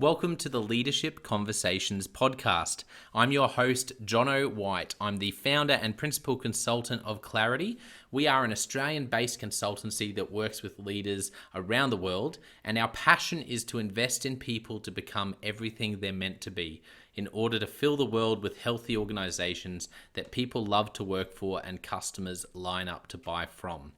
Welcome to the Leadership Conversations podcast. I'm your host, John XXIII. I'm the founder and principal consultant of Clarity. We are an Australian-based consultancy that works with leaders around the world, and our passion is to invest in people to become everything they're meant to be in order to fill the world with healthy organizations that people love to work for and customers line up to buy from.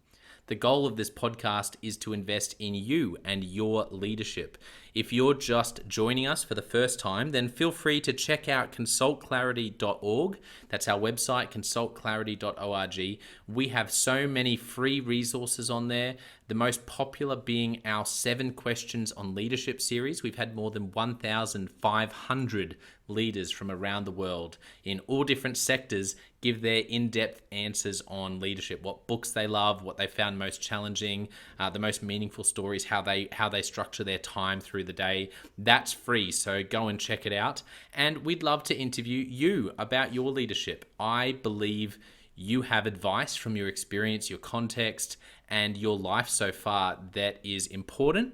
The goal of this podcast is to invest in you and your leadership. If you're just joining us for the first time, then feel free to check out consultclarity.org. That's our website, consultclarity.org. We have so many free resources on there, the most popular being our 7 Questions on Leadership series. We've had more than 1,500 leaders from around the world in all different sectors give their in-depth answers on leadership, what books they love, what they found most challenging, the most meaningful stories, how they structure their time through the day. That's free, so go and check it out. And we'd love to interview you about your leadership. I believe you have advice from your experience, your context, and your life so far that is important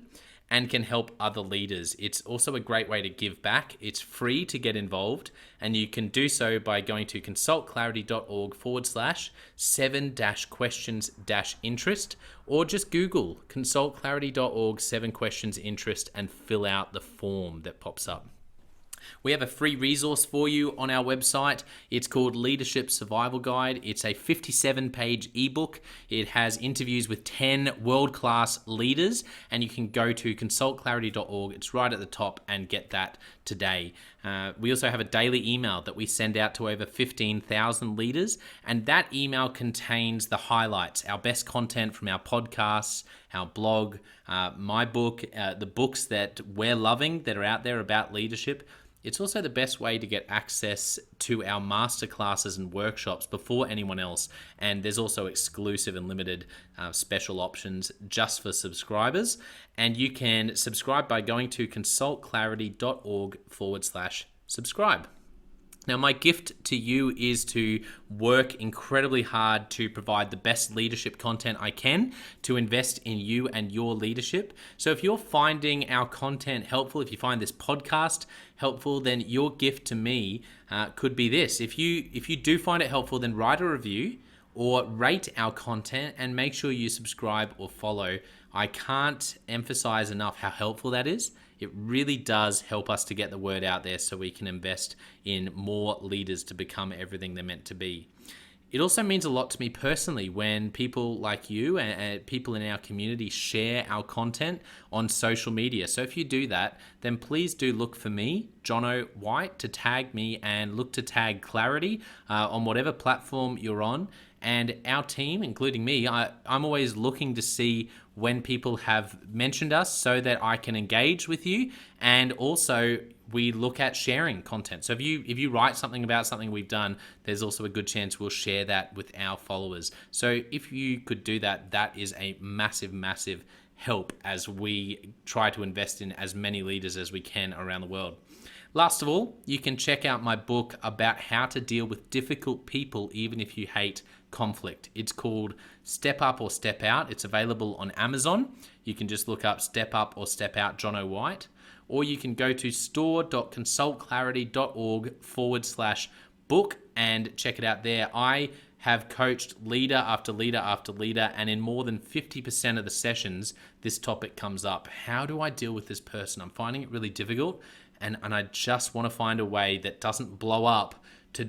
and can help other leaders. It's also a great way to give back. It's free to get involved, and you can do so by going to consultclarity.org/7-questions-interest, or just Google consultclarity.org 7 questions interest and fill out the form that pops up. We have a free resource for you on our website. It's called Leadership Survival Guide. It's a 57-page ebook. It has interviews with 10 world-class leaders, and you can go to consultclarity.org. It's right at the top, and get that today. We also have a daily email that we send out to over 15,000 leaders, and that email contains the highlights, our best content from our podcasts, our blog, my book, the books that we're loving that are out there about leadership. It's also the best way to get access to our masterclasses and workshops before anyone else. And there's also exclusive and limited special options just for subscribers. And you can subscribe by going to consultclarity.org/subscribe. Now, my gift to you is to work incredibly hard to provide the best leadership content I can to invest in you and your leadership. So if you're finding our content helpful, if you find this podcast helpful, then your gift to me could be this. If you do find it helpful, then write a review or rate our content and make sure you subscribe or follow. I can't emphasize enough how helpful that is. It really does help us to get the word out there so we can invest in more leaders to become everything they're meant to be. It also means a lot to me personally when people like you and people in our community share our content on social media. So if you do that, then please do look for me, John XXIII, to tag me, and look to tag Clarity on whatever platform you're on. And our team, including me, I'm always looking to see when people have mentioned us so that I can engage with you. And also we look at sharing content. So if you write something about something we've done, there's also a good chance we'll share that with our followers. So if you could do that, that is a massive, massive help as we try to invest in as many leaders as we can around the world. Last of all, you can check out my book about how to deal with difficult people even if you hate conflict. It's called Step Up or Step Out. It's available on Amazon. You can just look up Step Up or Step Out John XXIII, or you can go to store.consultclarity.org/book and check it out there. I have coached leader after leader after leader, and in more than 50% of the sessions, this topic comes up. How do I deal with this person? I'm finding it really difficult, and I just want to find a way that doesn't blow up to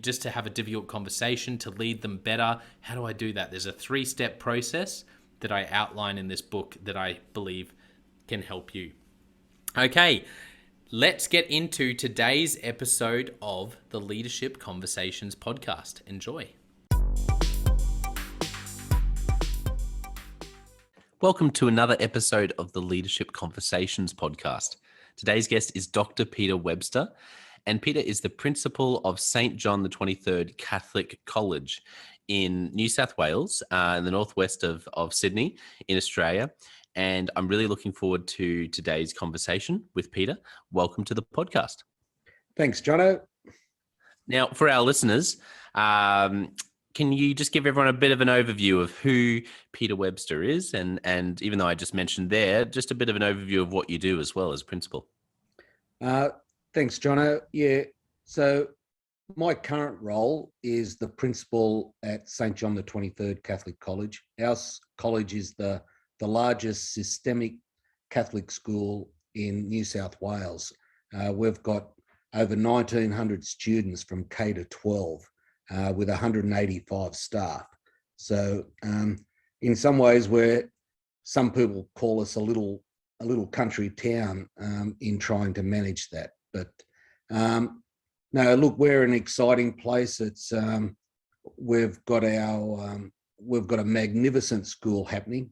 just to have a difficult conversation, to lead them better. How do I do that? There's a 3-step process that I outline in this book that I believe can help you. Okay, let's get into today's episode of the Leadership Conversations podcast. Enjoy. Welcome to another episode of the Leadership Conversations podcast. Today's guest is Dr. Peter Webster, and Peter is the principal of St. John XXIII Catholic College in New South Wales, in the northwest of Sydney in Australia. And I'm really looking forward to today's conversation with Peter. Welcome to the podcast. Thanks, Jono. Now, for our listeners, can you just give everyone a bit of an overview of who Peter Webster is? And even though I just mentioned there, just a bit of an overview of what you do as well as principal. Thanks, Jono. Yeah, so my current role is the principal at St. John the 23rd Catholic College. Our college is the largest systemic Catholic school in New South Wales. We've got over 1,900 students from K to 12 with 185 staff. So in some ways, some people call us a little country town in trying to manage that. But no, look, we're an exciting place. It's we've got a magnificent school happening,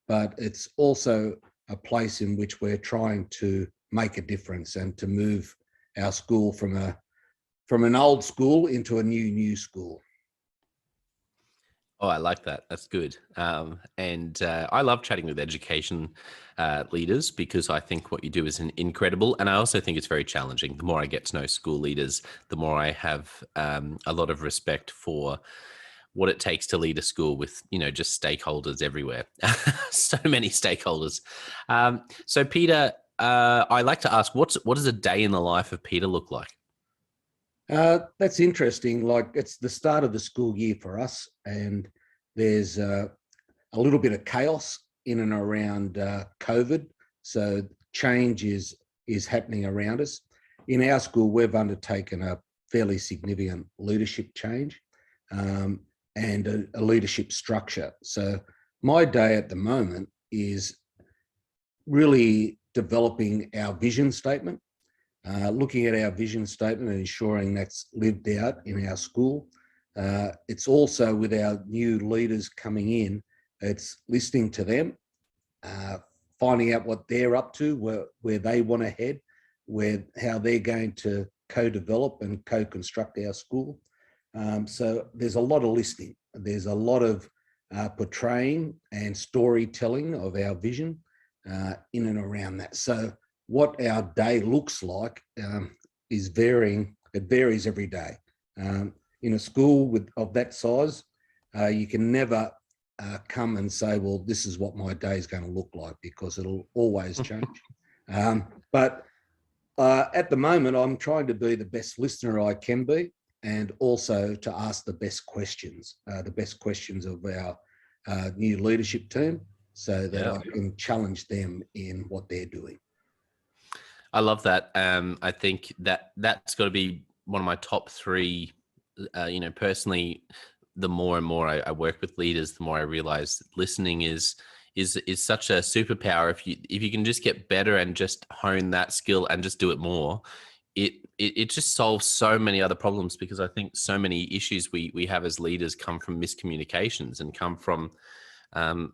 but it's also a place in which we're trying to make a difference and to move our school from an old school into a new school. Oh, I like that. That's good. And I love chatting with education leaders because I think what you do is incredible. And I also think it's very challenging. The more I get to know school leaders, the more I have a lot of respect for what it takes to lead a school with, just stakeholders everywhere. So many stakeholders. So Peter, I like to ask, what does a day in the life of Peter look like? That's interesting. Like, it's the start of the school year for us, and there's a little bit of chaos in and around COVID. So change is happening around us. In our school, we've undertaken a fairly significant leadership change and a leadership structure. So my day at the moment is really developing our vision statement. Looking at our vision statement and ensuring that's lived out in our school. It's also with our new leaders coming in, it's listening to them, finding out what they're up to, where they want to head, how they're going to co-develop and co-construct our school. So there's a lot of listening. There's a lot of portraying and storytelling of our vision in and around that. So what our day looks like is varying. It varies every day. In a school of that size, you can never come and say, well, this is what my day is going to look like, because it'll always change. But at the moment, I'm trying to be the best listener I can be, and also to ask the best questions of our new leadership team, so that I can challenge them in what they're doing. I love that. I think that's got to be one of my top three. Personally, the more and more I work with leaders, the more I realize listening is such a superpower. If you can just get better and just hone that skill and just do it more, it just solves so many other problems, because I think so many issues we have as leaders come from miscommunications and come from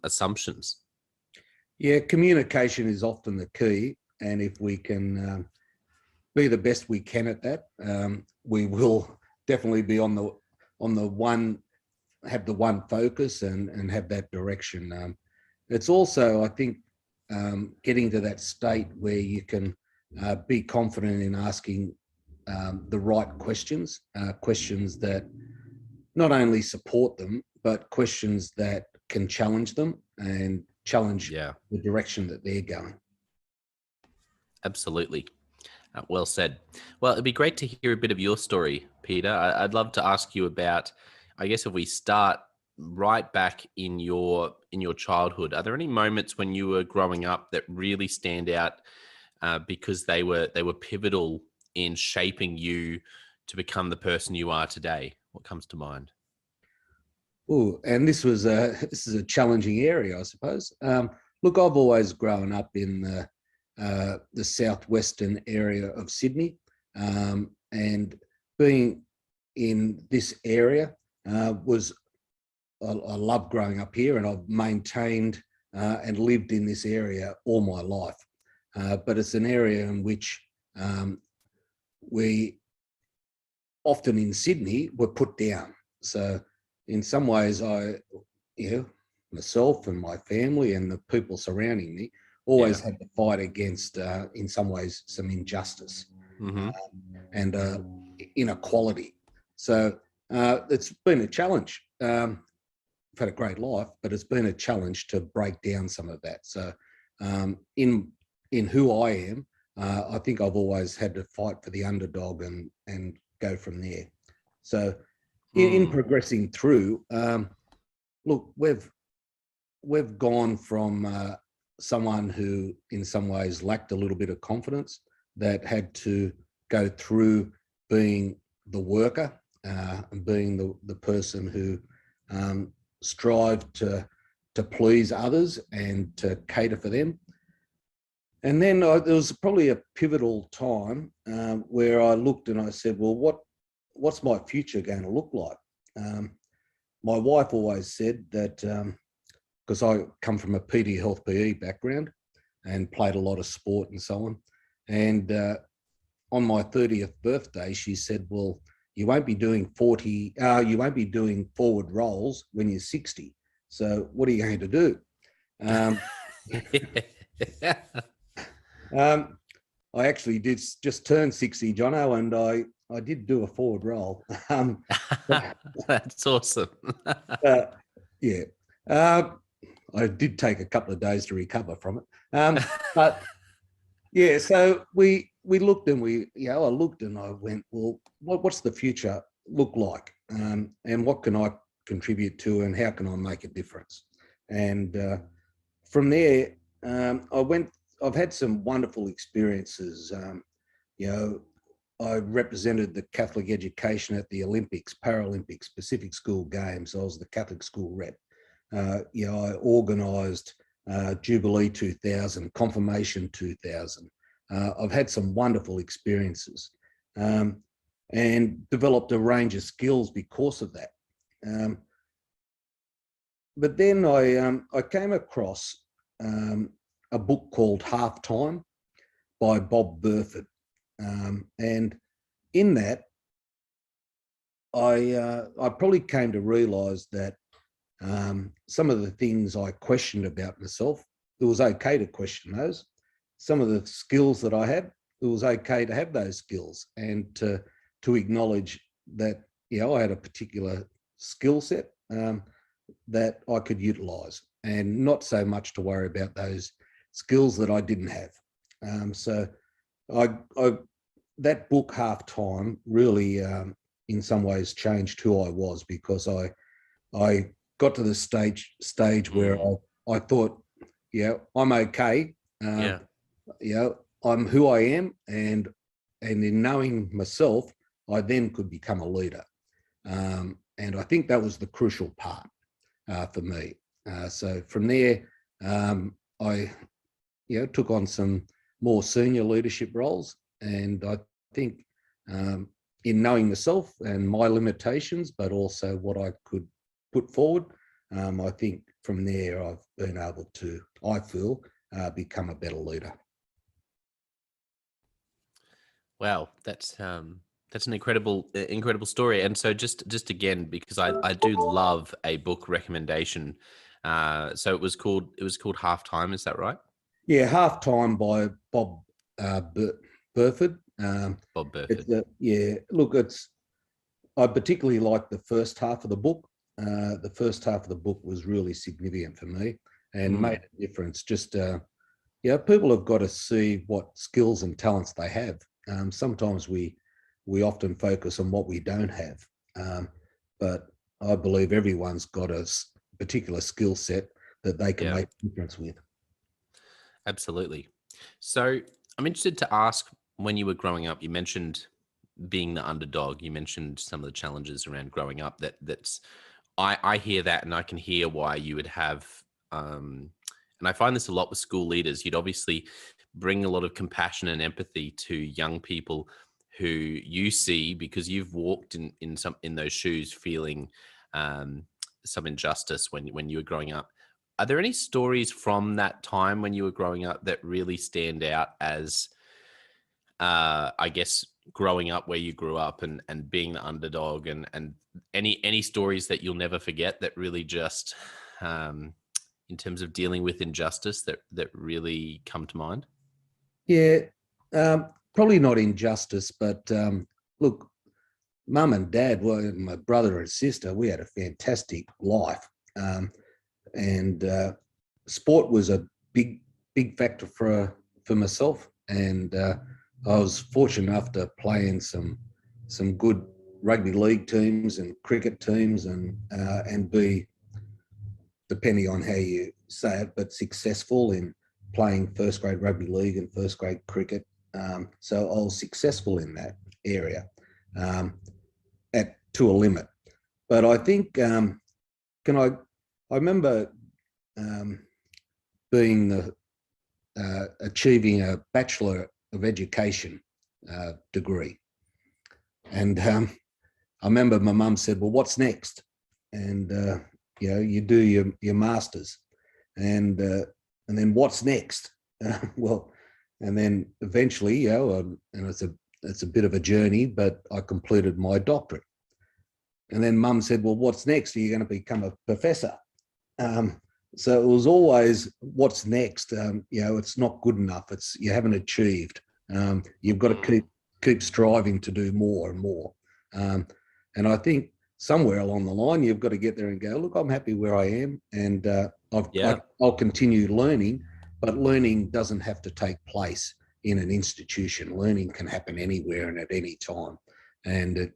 assumptions. Yeah, communication is often the key. And if we can be the best we can at that, we will definitely be on the one, have the one focus and have that direction. It's also, I think, getting to that state where you can be confident in asking the right questions, questions that not only support them, but questions that can challenge them and challenge the direction that they're going. Absolutely. Well said. Well, it'd be great to hear a bit of your story, Peter. I'd love to ask you about, I guess, if we start right back in your childhood, are there any moments when you were growing up that really stand out because they were pivotal in shaping you to become the person you are today? What comes to mind? Oh, and this is a challenging area, I suppose. Look, I've always grown up in the southwestern area of Sydney, and being in this area I love growing up here, and I've maintained and lived in this area all my life. But it's an area in which we often in Sydney were put down. So in some ways, myself and my family and the people surrounding me always had to fight against, in some ways, some injustice and inequality. So It's been a challenge. I've had a great life, but it's been a challenge to break down some of that. So in who I am, I think I've always had to fight for the underdog and go from there. So in progressing through, look, we've gone from someone who in some ways lacked a little bit of confidence, that had to go through being the worker and being the person who strived to please others and to cater for them. And then there was probably a pivotal time where I looked and I said, well, what's my future going to look like? My wife always said that, because I come from a PD Health PE background and played a lot of sport and so on. And on my 30th birthday, she said, well, you won't be doing forward rolls when you're 60. So what are you going to do? I actually did just turn 60, Jono, and I did do a forward roll. That's awesome. Yeah. I did take a couple of days to recover from it. But yeah, so we looked and I looked and I went, well, what's the future look like? And what can I contribute to, and how can I make a difference? And from there, I've had some wonderful experiences. I represented the Catholic education at the Olympics, Paralympics, Pacific School Games. I was the Catholic school rep. I organised Jubilee 2000, Confirmation 2000. I've had some wonderful experiences and developed a range of skills because of that. But then I came across a book called Halftime by Bob Burford. And in that, I probably came to realise that some of the things I questioned about myself, it was okay to question those. Some of the skills that I had, it was okay to have those skills and to acknowledge that, I had a particular skill set that I could utilise, and not so much to worry about those skills that I didn't have. So that book, Halftime, really in some ways changed who I was, because I got to the stage where I thought, I'm okay. I'm who I am, and in knowing myself, I then could become a leader. And I think that was the crucial part for me. So from there, I took on some more senior leadership roles, and I think in knowing myself and my limitations, but also what I could put forward, I think from there I've been able to, I feel, become a better leader. Wow, that's an incredible story. And so just again, because I do love a book recommendation. So it was called Halftime, is that right? Yeah, Halftime by Bob Burford. Bob Burford. Look, I particularly like the first half of the book. The first half of the book was really significant for me and made a difference. Just people have got to see what skills and talents they have. Sometimes we often focus on what we don't have, but I believe everyone's got a particular skill set that they can make a difference with. Absolutely. So I'm interested to ask, when you were growing up, you mentioned being the underdog. You mentioned some of the challenges around growing up. I hear that, and I can hear why you would have. And I find this a lot with school leaders. You'd obviously bring a lot of compassion and empathy to young people who you see, because you've walked in those shoes, feeling some injustice when you were growing up. Are there any stories from that time when you were growing up that really stand out as, I guess, growing up where you grew up and being the underdog, and any stories that you'll never forget that really just, in terms of dealing with injustice, that really come to mind? Yeah, probably not injustice, but look, mum and dad, well, my brother and sister, we had a fantastic life. And sport was a big factor for myself. And I was fortunate enough to play in some good rugby league teams and cricket teams, and be, depending on how you say it, but successful in playing first grade rugby league and first grade cricket. So I was successful in that area to a limit. But I think I remember achieving a Bachelor of Education degree, and I remember my mum said, "Well, what's next?" And you do your masters, and then what's next? Well, and then eventually, and it's a bit of a journey, but I completed my doctorate. And then mum said, "Well, what's next? Are you going to become a professor?" So it was always, what's next? It's not good enough. You haven't achieved. You've got to keep striving to do more and more. And I think somewhere along the line, you've got to get there and go, look, I'm happy where I am, and I'll continue learning. But learning doesn't have to take place in an institution. Learning can happen anywhere and at any time. And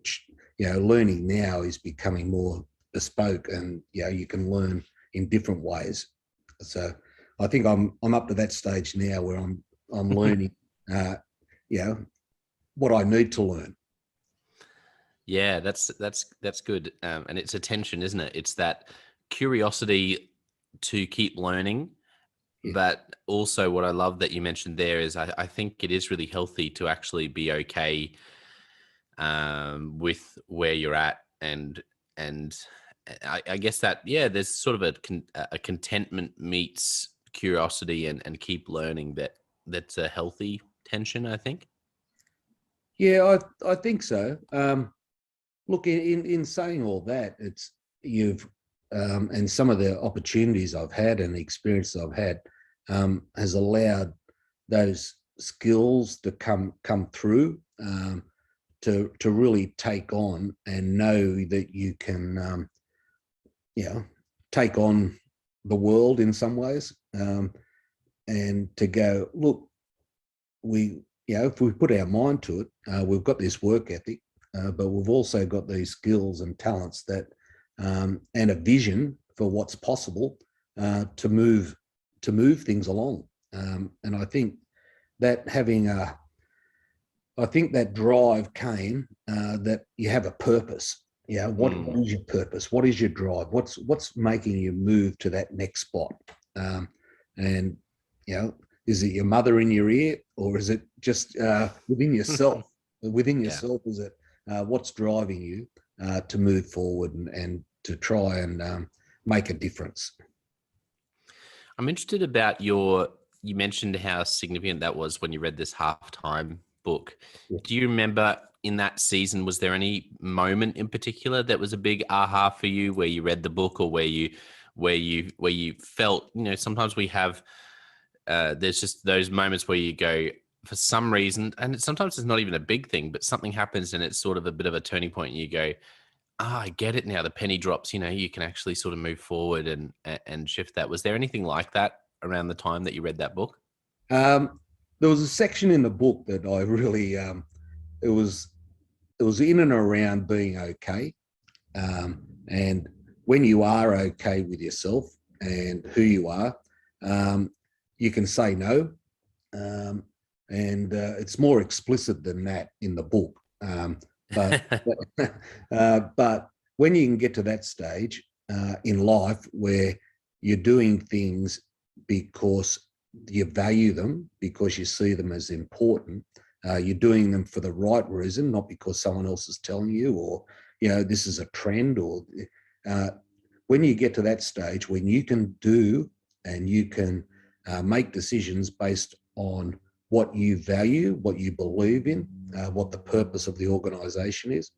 learning now is becoming more bespoke, and you can learn in different ways. So I think I'm up to that stage now where I'm learning, what I need to learn. Yeah, that's good. And it's attention, isn't it? It's that curiosity to keep learning. Yeah. But also what I love that you mentioned there is I think it is really healthy to actually be okay with where you're at, and I guess that, there's sort of a contentment meets curiosity and keep learning, that's a healthy tension, I think. Yeah, I think so. Look, in saying all that, it's and some of the opportunities I've had and the experiences I've had has allowed those skills to come through, to really take on and know that you can, take on the world in some ways, and to go, look, if we put our mind to it, we've got this work ethic, but we've also got these skills and talents that, and a vision for what's possible, to move things along. And I think that that drive came, that you have a purpose. What is your purpose? What is your drive? What's making you move to that next spot? And is it your mother in your ear, or is it just within yourself? Within yourself, is it what's driving you to move forward and to try and make a difference? I'm interested about you mentioned how significant that was when you read this halftime book. Yeah. Do you remember in that season, was there any moment in particular that was a big aha for you, where you read the book, or where you felt, sometimes we have, there's just those moments where you go, for some reason, and sometimes it's not even a big thing, but something happens and it's sort of a bit of a turning point, and you go, I get it now. The penny drops, you can actually sort of move forward and shift that. Was there anything like that around the time that you read that book? There was a section in the book that I really, it was in and around being okay. And when you are okay with yourself and who you are, you can say no. And it's more explicit than that in the book. But when you can get to that stage in life where you're doing things because you value them, because you see them as important, you're doing them for the right reason, not because someone else is telling you, or this is a trend, or when you get to that stage when you can do and you can make decisions based on what you value, what you believe in, what the purpose of the organisation is.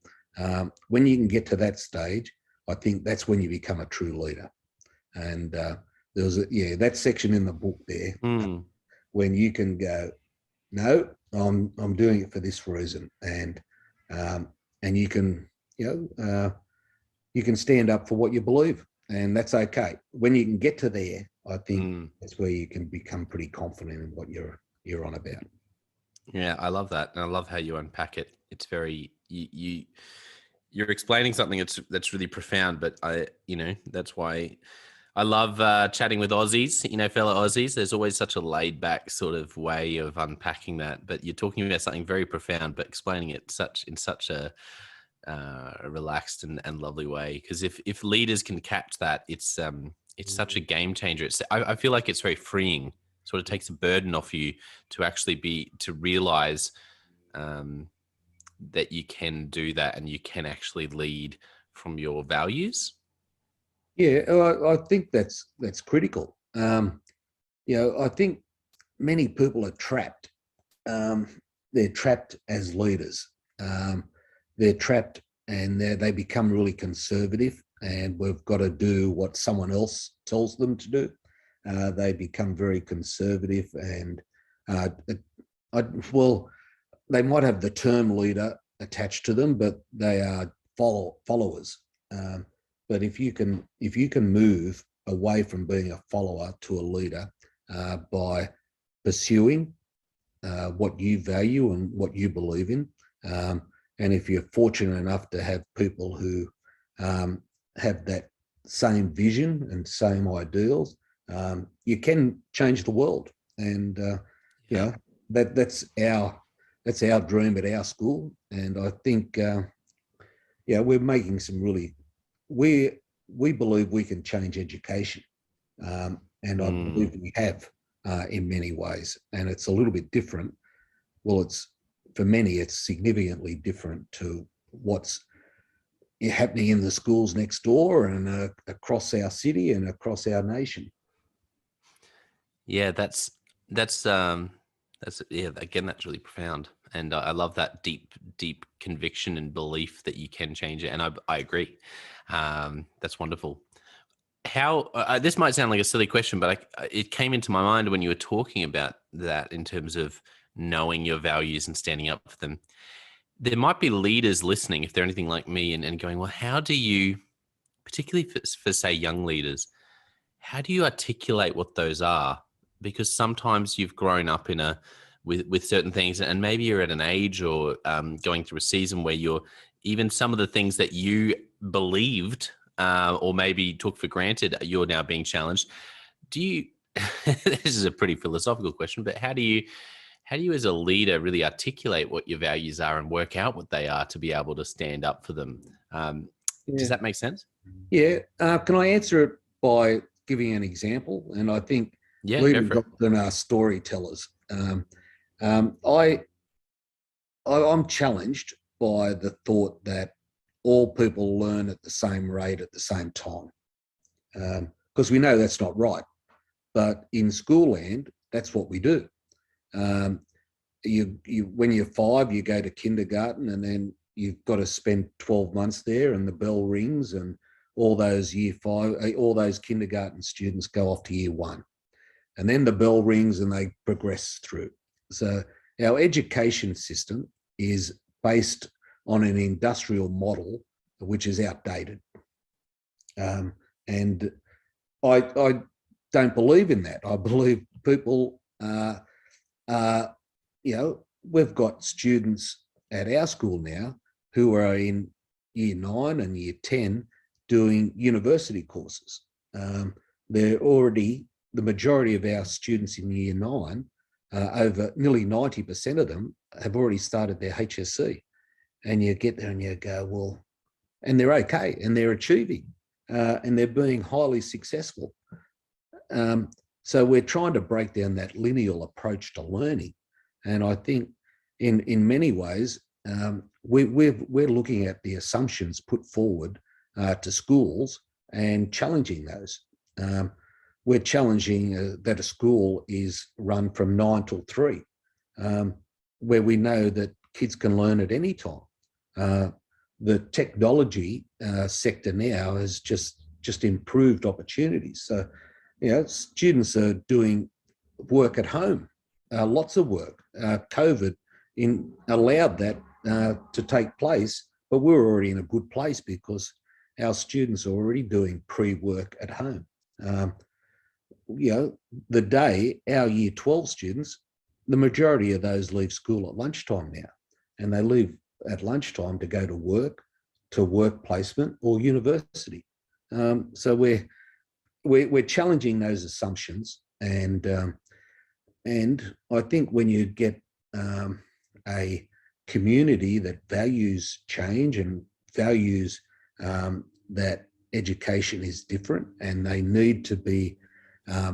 When you can get to that stage, I think that's when you become a true leader. And there was that section in the book there when you can go, no, I'm doing it for this reason, and and you can, you can stand up for what you believe, and that's okay. When you can get to there, I think that's where you can become pretty confident in what you're on about. Yeah, I love that, and I love how you unpack it. It's very you're explaining something that's really profound, but that's why I love chatting with Aussies, fellow Aussies. There's always such a laid back sort of way of unpacking that, but you're talking about something very profound, but explaining it in such a relaxed and lovely way. Because if leaders can catch that, it's such a game changer. I feel like it's very freeing. Sort of takes a burden off you to actually to realize that you can do that and you can actually lead from your values. Yeah, I think that's critical. I think many people are trapped. They're trapped as leaders. They're trapped, and they become really conservative, and we've got to do what someone else tells them to do. They become very conservative, and they might have the term leader attached to them, but they are followers. But if you can move away from being a follower to a leader by pursuing what you value and what you believe in, and if you're fortunate enough to have people who have that same vision and same ideals, you can change the world. And that's our dream at our school. And I think we're making some really, we believe we can change education, and I believe we have in many ways. And it's a little bit different. Well, for many, it's significantly different to what's happening in the schools next door and across our city and across our nation. Yeah, that's again, that's really profound, and I love that deep conviction and belief that you can change it. And I agree. That's wonderful. How this might sound like a silly question, but it came into my mind when you were talking about that in terms of knowing your values and standing up for them. There might be leaders listening, if they're anything like me, and going, well, how do you, particularly for say young leaders, how do you articulate what those are? Because sometimes you've grown up with certain things, and maybe you're at an age or going through a season where you're even some of the things that you believed or maybe took for granted, you're now being challenged. Do you? This is a pretty philosophical question, but how do you as a leader really articulate what your values are and work out what they are to be able to stand up for them? Does that make sense? Yeah. Can I answer it by giving an example? And I think leaders often are storytellers. I'm challenged by the thought that all people learn at the same rate at the same time, because we know that's not right. But in school land, that's what we do. When you're 5, you go to kindergarten, and then you've got to spend 12 months there, and the bell rings, and all those year 5, all those kindergarten students go off to year 1, and then the bell rings and they progress through. So our education system is based on an industrial model which is outdated, and I don't believe in that. I believe people we've got students at our school now who are in year 9 and year 10 doing university courses. They're already, the majority of our students in year 9, over nearly 90% of them have already started their HSC. And you get there and you go, well, and they're okay, and they're achieving, and they're being highly successful. So we're trying to break down that lineal approach to learning. And I think in many ways, we're looking at the assumptions put forward to schools and challenging those. We're challenging that a school is run from 9 till 3, where we know that kids can learn at any time. The technology sector now has just improved opportunities. So, students are doing work at home, lots of work. COVID allowed that to take place but we're already in a good place because our students are already doing pre-work at home. The day our year 12 students, the majority of those leave school at lunchtime now, and they leave at lunchtime to go to work placement or university. So we're challenging those assumptions, and I think when you get a community that values change and values that education is different and they need to be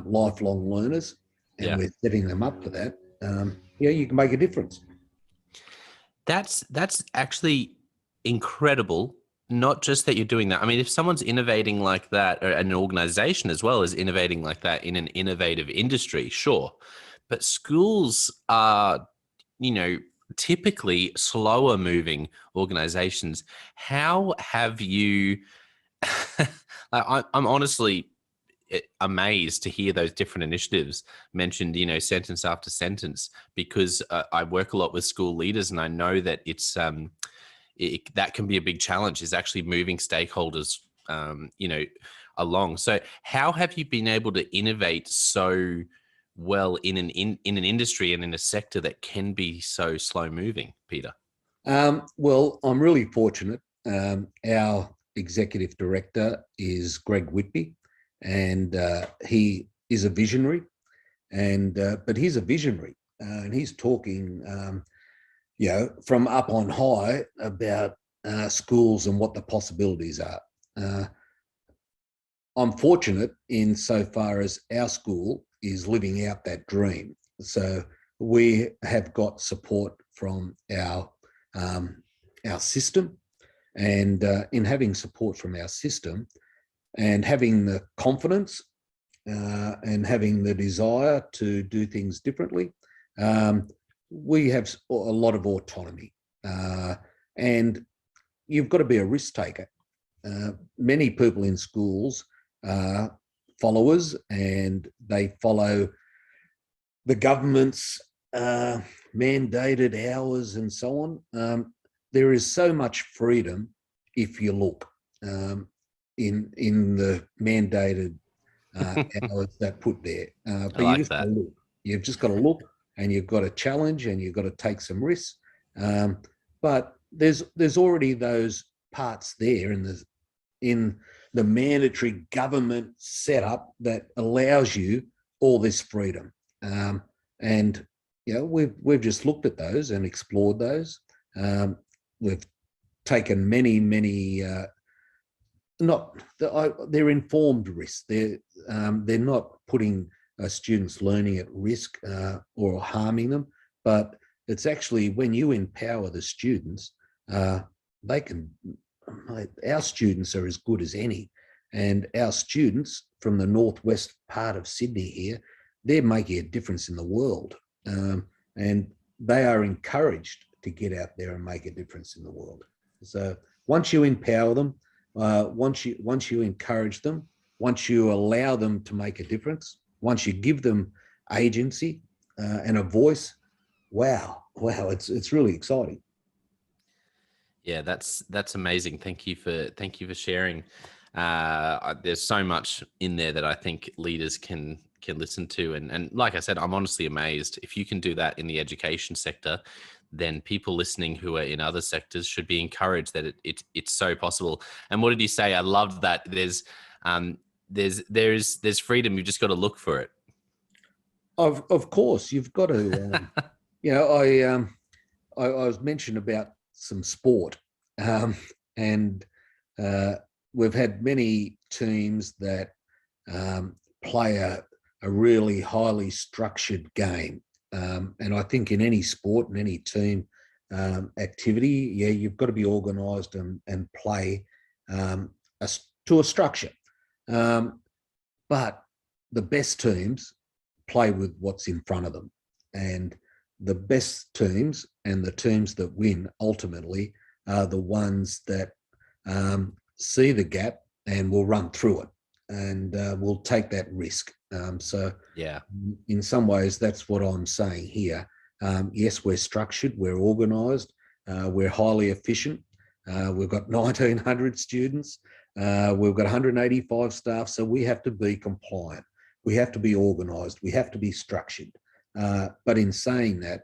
lifelong learners, and we're setting them up for that, you can make a difference. That's actually incredible. Not just that you're doing that. I mean, if someone's innovating like that, or an organization as well is innovating like that in an innovative industry, sure. But schools are, typically slower moving organizations. How have you, I'm honestly amazed to hear those different initiatives mentioned, sentence after sentence, because I work a lot with school leaders, and I know that it's that can be a big challenge, is actually moving stakeholders along. So how have you been able to innovate so well in an industry and in a sector that can be so slow moving, Peter? Well, I'm really fortunate. Our executive director is Greg Whitby, and he is a visionary, but he's a visionary, and he's talking from up on high about schools and what the possibilities are. I'm fortunate insofar as our school is living out that dream. So we have got support from our system, and in having support from our system and having the confidence and having the desire to do things differently, we have a lot of autonomy, and you've got to be a risk taker. Many people in schools are followers, and they follow the government's mandated hours and so on. There is so much freedom if you look in the mandated hours that put there. But I like that. You've just got to look, and you've got to challenge, and you've got to take some risks. But there's already those parts there in the mandatory government setup that allows you all this freedom. And we've just looked at those and explored those. We've taken many they're informed risks. They're not putting students' learning at risk or harming them, but it's actually when you empower the students, our students are as good as any, and our students from the northwest part of Sydney here, they're making a difference in the world, and they are encouraged to get out there and make a difference in the world. So once you empower them, once you encourage them, once you allow them to make a difference, once you give them agency and a voice, wow, it's really exciting. Yeah, that's amazing. Thank you for sharing. There's so much in there that I think leaders can listen to, and like I said, I'm honestly amazed. If you can do that in the education sector, then people listening who are in other sectors should be encouraged that it's so possible. And what did you say? I loved that. There's freedom. You've just got to look for it. Of course, you've got to. I was mentioned about some sport, and we've had many teams that play a really highly structured game. And I think in any sport and any team activity, you've got to be organised and play to a structure. But the best teams play with what's in front of them. And the best teams and the teams that win ultimately are the ones that see the gap and will run through it and will take that risk. So in some ways, that's what I'm saying here. Yes, we're structured, we're organised, we're highly efficient, We've got 1,900 students. We've got 185 staff. So we have to be compliant. We have to be organised. We have to be structured. But in saying that,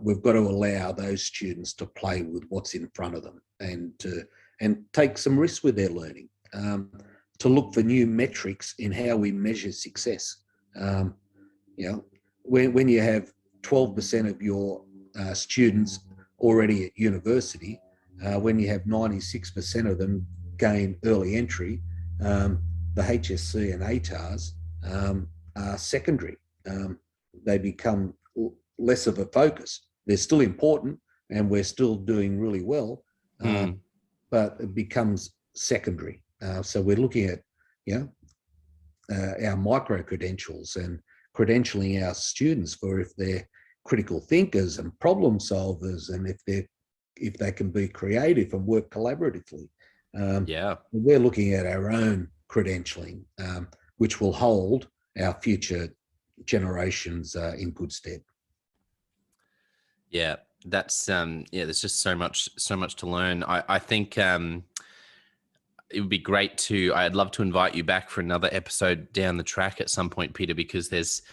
we've got to allow those students to play with what's in front of them and take some risks with their learning, to look for new metrics in how we measure success. When you have 12% of your students already at university, when you have 96% of them gain early entry, the HSC and ATARs are secondary. They become less of a focus. They're still important and we're still doing really well, but it becomes secondary. So we're looking at, our micro-credentials and credentialing our students for if they're critical thinkers and problem solvers, and if they can be creative and work collaboratively. We're looking at our own credentialing, which will hold our future generations in good stead. Yeah, that's there's just so much to learn. I think it would be great I'd love to invite you back for another episode down the track at some point, Peter, because there's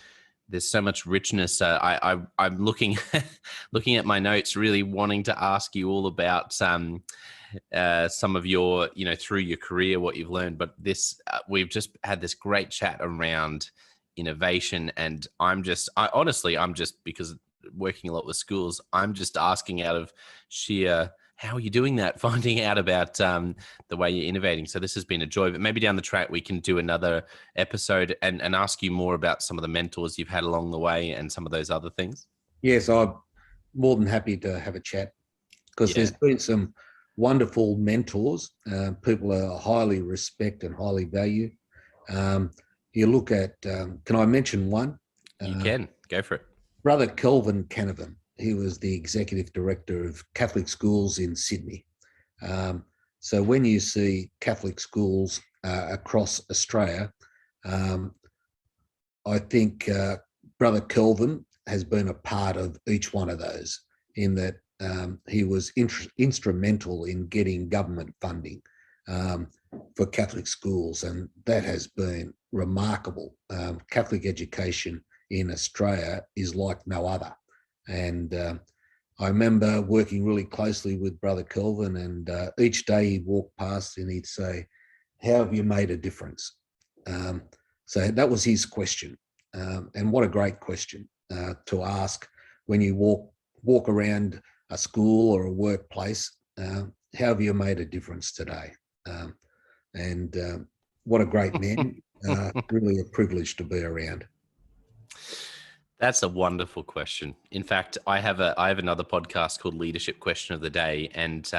so much richness. I'm looking at my notes, really wanting to ask you all about some of your, through your career, what you've learned. But we've just had this great chat around innovation, and I'm just because working a lot with schools, I'm just asking out of sheer, how are you doing that? Finding out about the way you're innovating. So this has been a joy, but maybe down the track we can do another episode and ask you more about some of the mentors you've had along the way and some of those other things. Yes, I'm more than happy to have a chat, because there's been some wonderful mentors, people I highly respect and highly value. You look at, can I mention one? You can, go for it. Brother Kelvin Canavan. He was the executive director of Catholic schools in Sydney. So when you see Catholic schools across Australia, I think Brother Kelvin has been a part of each one of those, in that he was instrumental in getting government funding for Catholic schools, and that has been remarkable. Catholic education in Australia is like no other. And I remember working really closely with Brother Kelvin, and each day he'd walk past and he'd say, "How have you made a difference?" So that was his question. And what a great question to ask when you walk around a school or a workplace. How have you made a difference today? And what a great man. Really a privilege to be around. That's a wonderful question. In fact, I have another podcast called Leadership Question of the Day, and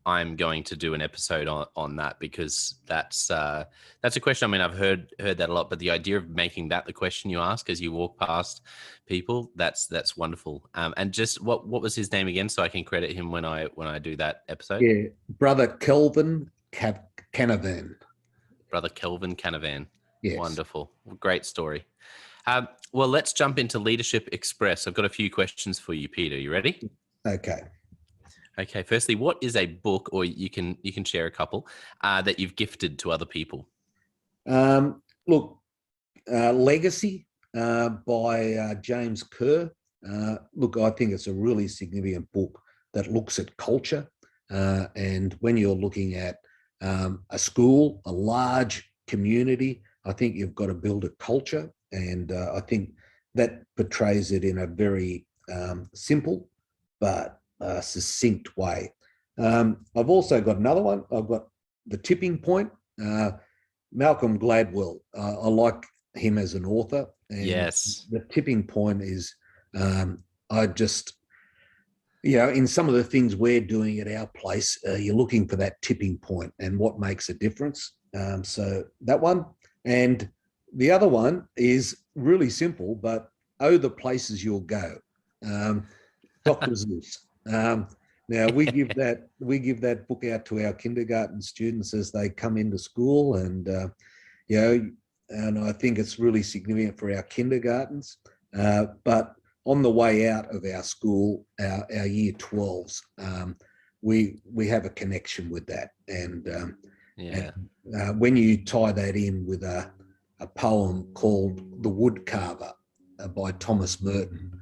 I'm going to do an episode on that, because that's a question. I mean, I've heard that a lot, but the idea of making that the question you ask as you walk past people, that's wonderful. And just what was his name again, so I can credit him when I do that episode? Yeah, Brother Kelvin Canavan. Brother Kelvin Canavan. Yes. Wonderful. Great story. Well, let's jump into Leadership Express. I've got a few questions for you, Peter. You ready? Okay. Okay. Firstly, what is a book, or you can share a couple, that you've gifted to other people? Look, Legacy by James Kerr. Look, I think it's a really significant book that looks at culture. And when you're looking at a school, a large community, I think you've got to build a culture. And I think that portrays it in a very simple but succinct way. I've also got another one. I've got The Tipping Point. Malcolm Gladwell. I like him as an author. And yes. The Tipping Point is, I just, in some of the things we're doing at our place, you're looking for that tipping point and what makes a difference. So that one. And the other one is really simple, but Oh, the Places You'll Go. Dr. Zeus. Now we give that book out to our kindergarten students as they come into school, and and I think it's really significant for our kindergartens. But on the way out of our school, our year 12s, we have a connection with that. And, Yeah. when you tie that in with a poem called The Wood Carver by Thomas Merton,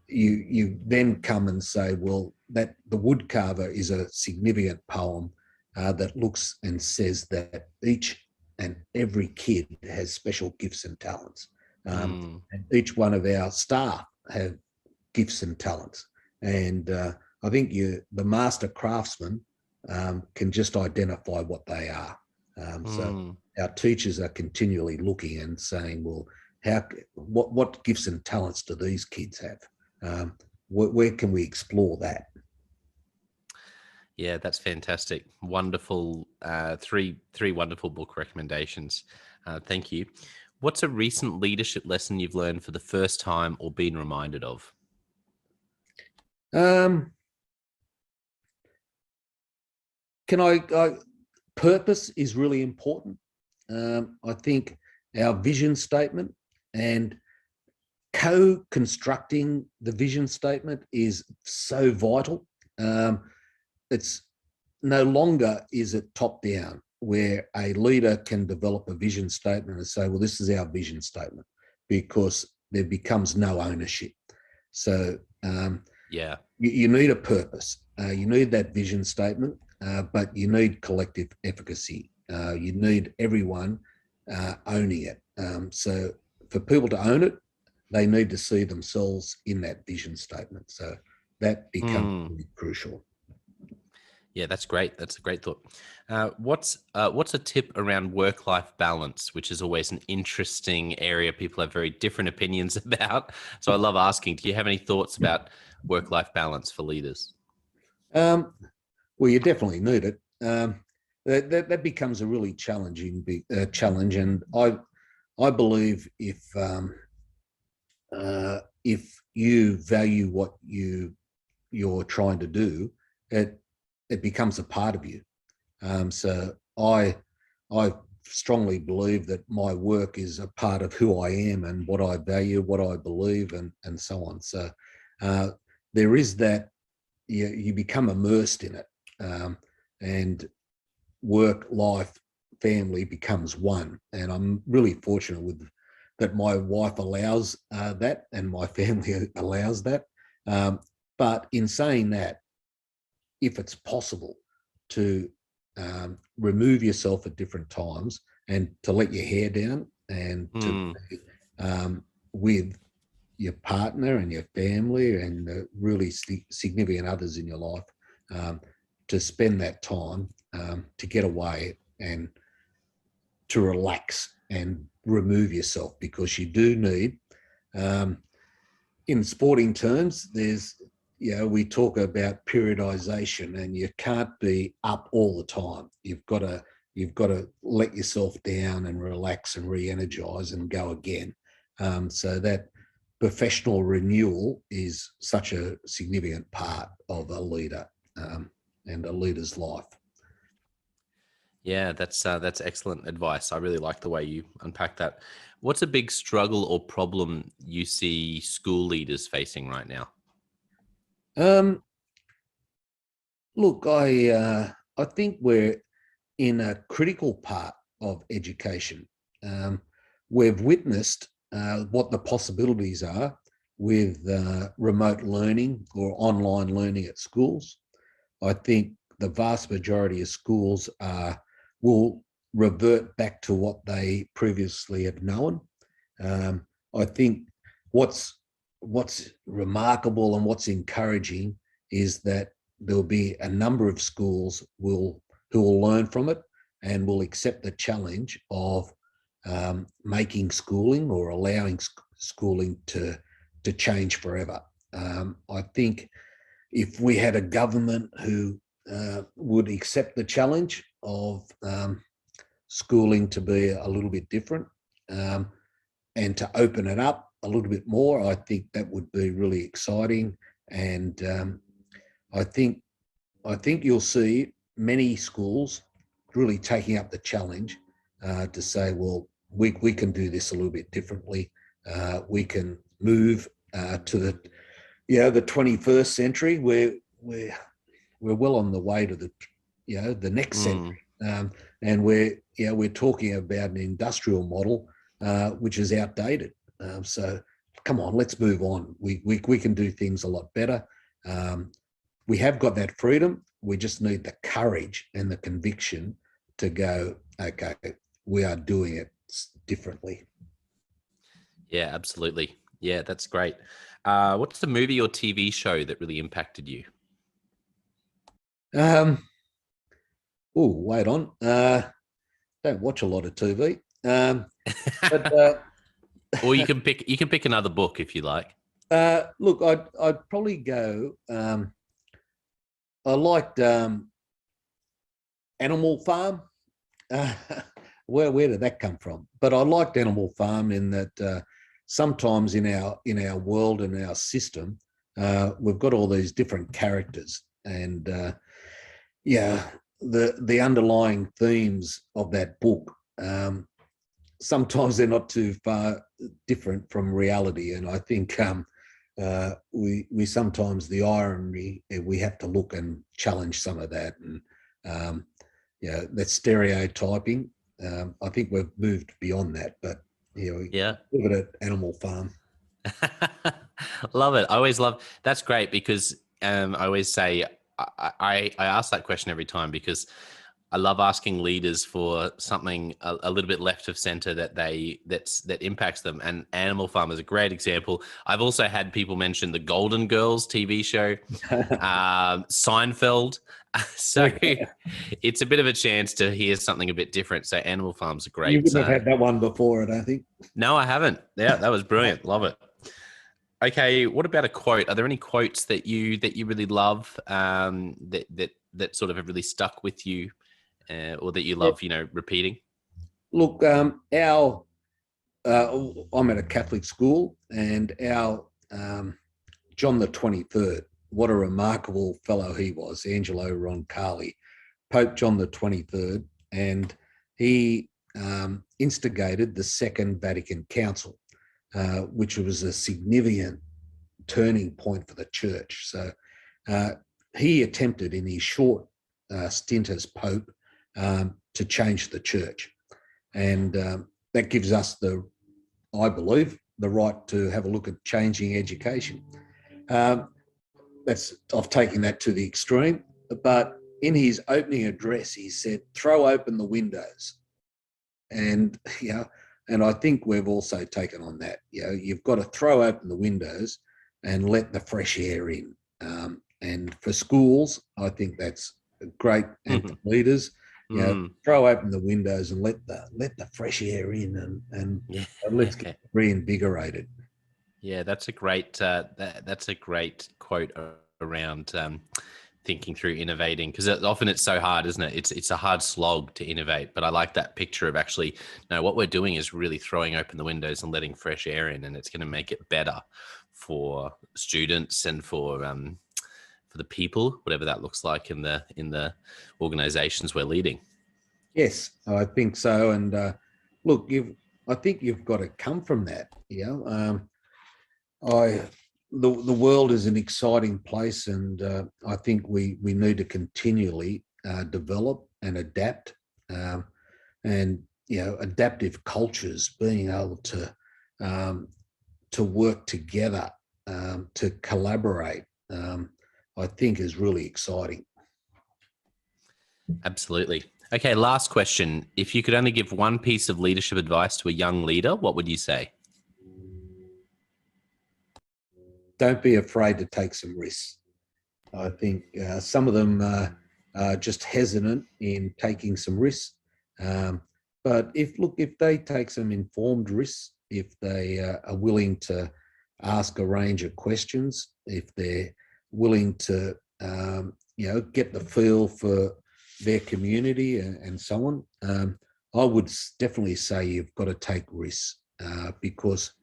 you then come and say, well, that The Wood Carver is a significant poem that looks and says that each and every kid has special gifts and talents. And each one of our staff have gifts and talents. And I think the master craftsman can just identify what they are. So our teachers are continually looking and saying, well, what gifts and talents do these kids have? Where can we explore that? Yeah, that's fantastic. Wonderful. Three wonderful book recommendations. Thank you. What's a recent leadership lesson you've learned for the first time or been reminded of? Purpose is really important. I think our vision statement and co-constructing the vision statement is so vital. It's no longer is it top down, where a leader can develop a vision statement and say, well, this is our vision statement, because there becomes no ownership. So you need a purpose. You need that vision statement, but you need collective efficacy. You need everyone owning it. So for people to own it, they need to see themselves in that vision statement. So that becomes really crucial. Yeah, that's great. That's a great thought. What's a tip around work-life balance, which is always an interesting area people have very different opinions about? So I love asking, do you have any thoughts about work-life balance for leaders? Well, you definitely need it. That becomes a really challenging challenge, and I believe if you value what you're trying to do, it becomes a part of you. So I strongly believe that my work is a part of who I am and what I value, what I believe, and so on. So there is that you become immersed in it, and work, life, family becomes one. And I'm really fortunate that my wife allows that, and my family allows that. But in saying that, if it's possible to remove yourself at different times and to let your hair down and to with your partner and your family and really significant others in your life, to spend that time to get away and to relax and remove yourself, because you do need, in sporting terms, we talk about periodization, and you can't be up all the time. You've got to let yourself down and relax and re-energize and go again. So that professional renewal is such a significant part of a leader and a leader's life. Yeah, that's excellent advice. I really like the way you unpack that. What's a big struggle or problem you see school leaders facing right now? Look, I think we're in a critical part of education. We've witnessed what the possibilities are with remote learning or online learning at schools. I think the vast majority of schools will revert back to what they previously have known. I think what's remarkable and what's encouraging is that there'll be a number of schools who will learn from it and will accept the challenge of making schooling or allowing schooling to change forever. I think if we had a government who would accept the challenge of schooling to be a little bit different and to open it up a little bit more, I think that would be really exciting. And I think you'll see many schools really taking up the challenge to say, well, we can do this a little bit differently. We can move to the 21st century where we're well on the way to the next century, and we're talking about an industrial model which is outdated. So come on, let's move on. We can do things a lot better. We have got that freedom. We just need the courage and the conviction to go, okay, we are doing it differently. Yeah, absolutely. Yeah, that's great. What's the movie or TV show that really impacted you? Wait on. Don't watch a lot of TV. But Or you can pick another book if you like. look, I'd probably go. I liked Animal Farm. Where did that come from? But I liked Animal Farm in that sometimes in our world and our system, we've got all these different characters, and the underlying themes of that book. Sometimes they're not too far different from reality, and I think we sometimes the irony, we have to look and challenge some of that, and that stereotyping. I think we've moved beyond that, but look at it, Animal Farm. Love it. I always love. That's great because I always say I ask that question every time because I love asking leaders for something a little bit left of center that impacts them. And Animal Farm is a great example. I've also had people mention the Golden Girls TV show, Seinfeld. So it's a bit of a chance to hear something a bit different. So Animal Farm's a great. You wouldn't have had that one before, I don't think. No, I haven't. Yeah, that was brilliant. Love it. Okay, what about a quote? Are there any quotes that you really love that sort of have really stuck with you? Or that you love, repeating? Look, I'm at a Catholic school, and our John XXIII, what a remarkable fellow he was, Angelo Roncalli, Pope John XXIII, and he instigated the Second Vatican Council, which was a significant turning point for the church. So he attempted in his short stint as Pope to change the church. And that gives us I believe, the right to have a look at changing education. I've taken that to the extreme, but in his opening address, he said, throw open the windows. And, and I think we've also taken on that. You've got to throw open the windows and let the fresh air in. And for schools, I think that's great. And for leaders, throw open the windows and let the fresh air in, and let's get reinvigorated. Yeah, that's a great quote around thinking through innovating, because often it's so hard, isn't it? It's a hard slog to innovate, but I like that picture of actually, no, what we're doing is really throwing open the windows and letting fresh air in, and it's going to make it better for students and for the people, whatever that looks like in the organizations we're leading. Yes, I think so. And look, I think you've got to come from that. The world is an exciting place, and I think we need to continually develop and adapt, and adaptive cultures, being able to work together, to collaborate, I think is really exciting. Absolutely. Okay, last question. If you could only give one piece of leadership advice to a young leader, what would you say? Don't be afraid to take some risks. I think some of them are just hesitant in taking some risks. But if they take some informed risks, if they are willing to ask a range of questions, if they're willing to get the feel for their community and so on, I would definitely say you've got to take risks, because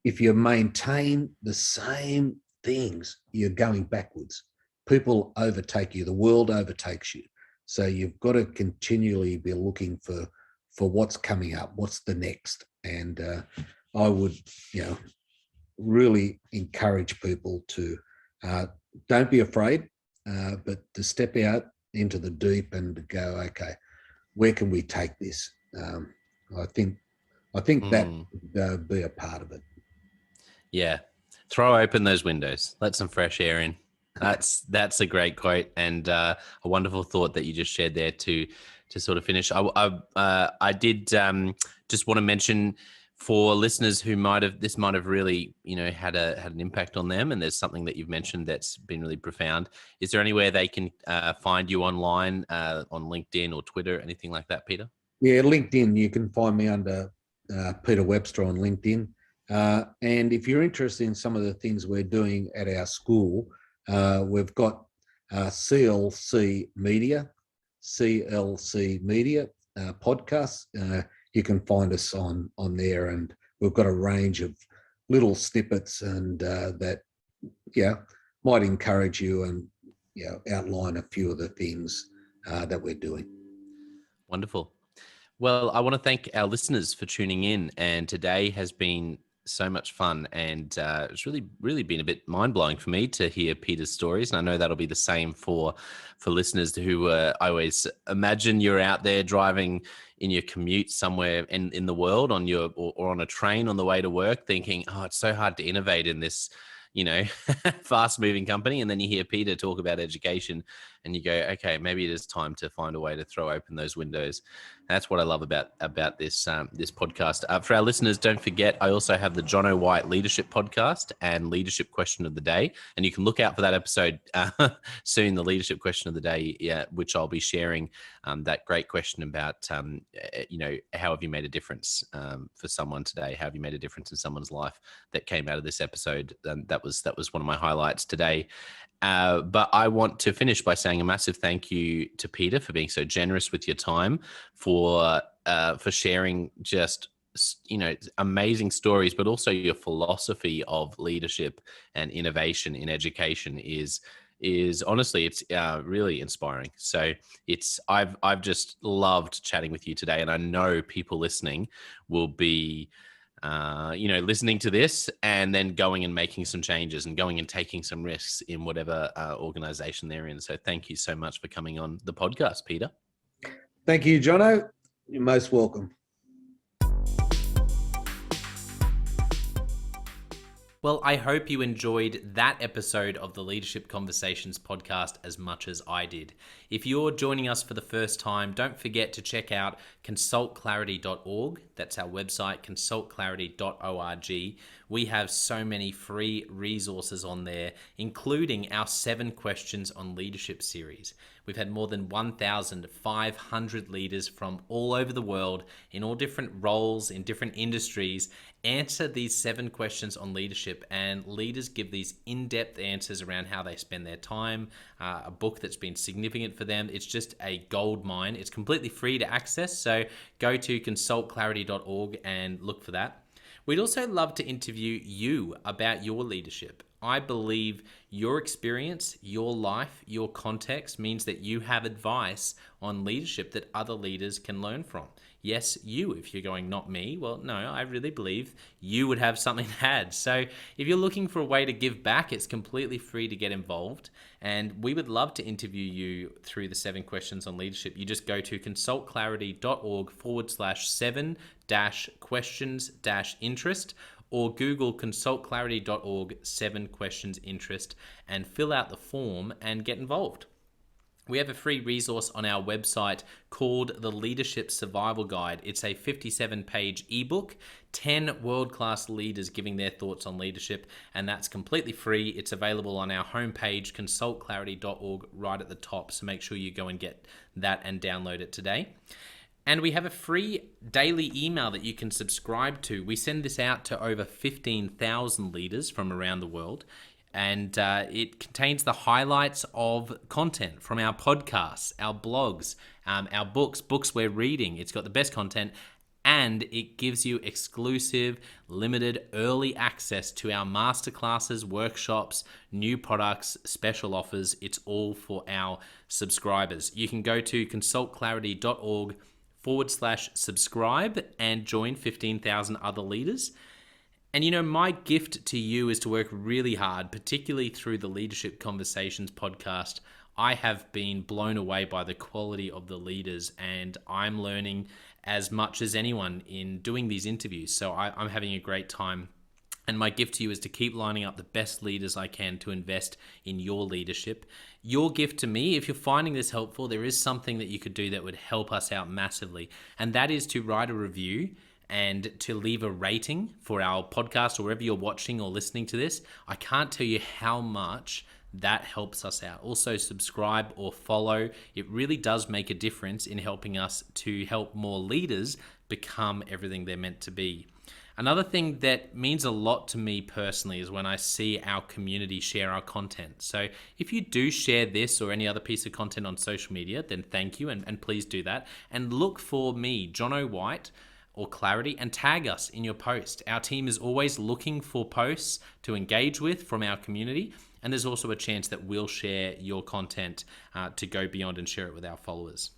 if you maintain the same things, you're going backwards. People overtake you, the world overtakes you. So you've got to continually be looking for what's coming up, what's the next. And I would, really encourage people to don't be afraid, but to step out into the deep and to go, okay, where can we take this? I think that would be a part of it. Yeah. Throw open those windows. Let some fresh air in. That's a great quote, and a wonderful thought that you just shared there to sort of finish. I did just want to mention for listeners who might have really, had an impact on them, and there's something that you've mentioned that's been really profound. Is there anywhere they can find you online, on LinkedIn or Twitter, anything like that, Peter? Yeah, LinkedIn. You can find me under Peter Webster on LinkedIn. And if you're interested in some of the things we're doing at our school, we've got CLC Media podcasts. You can find us on there, and we've got a range of little snippets and that might encourage you and outline a few of the things that we're doing. Wonderful. Well, I want to thank our listeners for tuning in, and today has been so much fun, and it's really been a bit mind-blowing for me to hear Peter's stories, and I know that'll be the same for listeners who I always imagine you're out there driving in your commute somewhere in the world on your or on a train on the way to work, thinking, oh, it's so hard to innovate in this fast moving company. And then you hear Peter talk about education and you go, okay, maybe it is time to find a way to throw open those windows. And that's what I love about this podcast. For our listeners, don't forget, I also have the John O. White Leadership Podcast and Leadership Question of the Day. And you can look out for that episode soon, the Leadership Question of the Day, which I'll be sharing that great question about, how have you made a difference for someone today? How have you made a difference in someone's life? That came out of this episode. And that was one of my highlights today. But I want to finish by saying a massive thank you to Peter for being so generous with your time, for sharing just amazing stories, but also your philosophy of leadership and innovation in education is honestly, it's really inspiring. So I've just loved chatting with you today, and I know people listening will be listening to this and then going and making some changes and going and taking some risks in whatever organization they're in. So thank you so much for coming on the podcast, Peter. Thank you, Jono. You're most welcome. Well, I hope you enjoyed that episode of the Leadership Conversations podcast as much as I did. If you're joining us for the first time, don't forget to check out consultclarity.org. That's our website, consultclarity.org. We have so many free resources on there, including our 7 Questions on Leadership series. We've had more than 1,500 leaders from all over the world in all different roles, in different industries, answer these 7 questions on leadership, and leaders give these in-depth answers around how they spend their time, a book that's been significant for them. It's just a gold mine. It's completely free to access, so go to consultclarity.org and look for that. We'd also love to interview you about your leadership. I believe your experience, your life, your context means that you have advice on leadership that other leaders can learn from. Yes, you, if you're going, not me. Well, no, I really believe you would have something to add. So if you're looking for a way to give back, it's completely free to get involved. And we would love to interview you through the 7 Questions on Leadership. You just go to consultclarity.org/7-questions-interest, or Google consultclarity.org 7 Questions Interest and fill out the form and get involved. We have a free resource on our website called the Leadership Survival Guide. It's a 57-page ebook, 10 world-class leaders giving their thoughts on leadership, and that's completely free. It's available on our homepage, consultclarity.org, right at the top, so make sure you go and get that and download it today. And we have a free daily email that you can subscribe to. We send this out to over 15,000 leaders from around the world. And it contains the highlights of content from our podcasts, our blogs, our books we're reading. It's got the best content, and it gives you exclusive, limited, early access to our masterclasses, workshops, new products, special offers. It's all for our subscribers. You can go to consultclarity.org/subscribe and join 15,000 other leaders. And my gift to you is to work really hard, particularly through the Leadership Conversations podcast. I have been blown away by the quality of the leaders, and I'm learning as much as anyone in doing these interviews. So I'm having a great time. And my gift to you is to keep lining up the best leaders I can to invest in your leadership. Your gift to me, if you're finding this helpful, there is something that you could do that would help us out massively. And that is to write a review and to leave a rating for our podcast or wherever you're watching or listening to this. I can't tell you how much that helps us out. Also, subscribe or follow. It really does make a difference in helping us to help more leaders become everything they're meant to be. Another thing that means a lot to me personally is when I see our community share our content. So if you do share this or any other piece of content on social media, then thank you, and please do that. And look for me, John O. White, or Clarity, and tag us in your post. Our team is always looking for posts to engage with from our community, and there's also a chance that we'll share your content to go beyond and share it with our followers.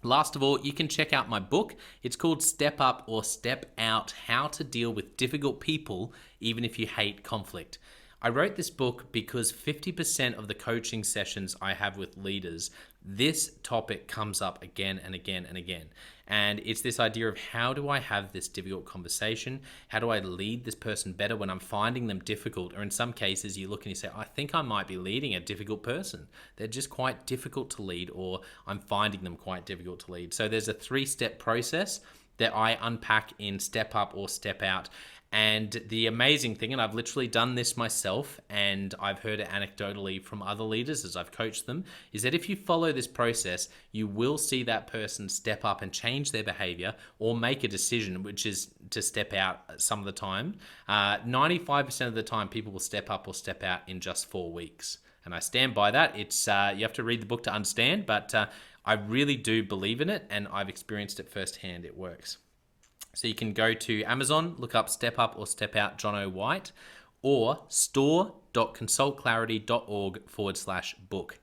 Last of all, you can check out my book. It's called Step Up or Step Out: How to Deal with Difficult People Even If You Hate Conflict. I wrote this book because 50% of the coaching sessions I have with leaders, this topic comes up again and again and again. And it's this idea of, how do I have this difficult conversation? How do I lead this person better when I'm finding them difficult? Or in some cases, you look and you say, I think I might be leading a difficult person. They're just quite difficult to lead, or I'm finding them quite difficult to lead. So there's a 3-step process that I unpack in Step Up or Step Out. And the amazing thing, and I've literally done this myself, and I've heard it anecdotally from other leaders as I've coached them, is that if you follow this process, you will see that person step up and change their behavior or make a decision, which is to step out some of the time. 95% of the time, people will step up or step out in just 4 weeks. And I stand by that. It's you have to read the book to understand, but I really do believe in it, and I've experienced it firsthand. It works. So you can go to Amazon, look up Step Up or Step Out John O. White, or store.consultclarity.org/book.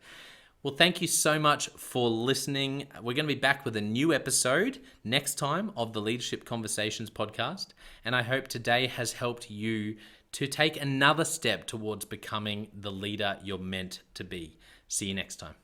Well, thank you so much for listening. We're going to be back with a new episode next time of the Leadership Conversations podcast. And I hope today has helped you to take another step towards becoming the leader you're meant to be. See you next time.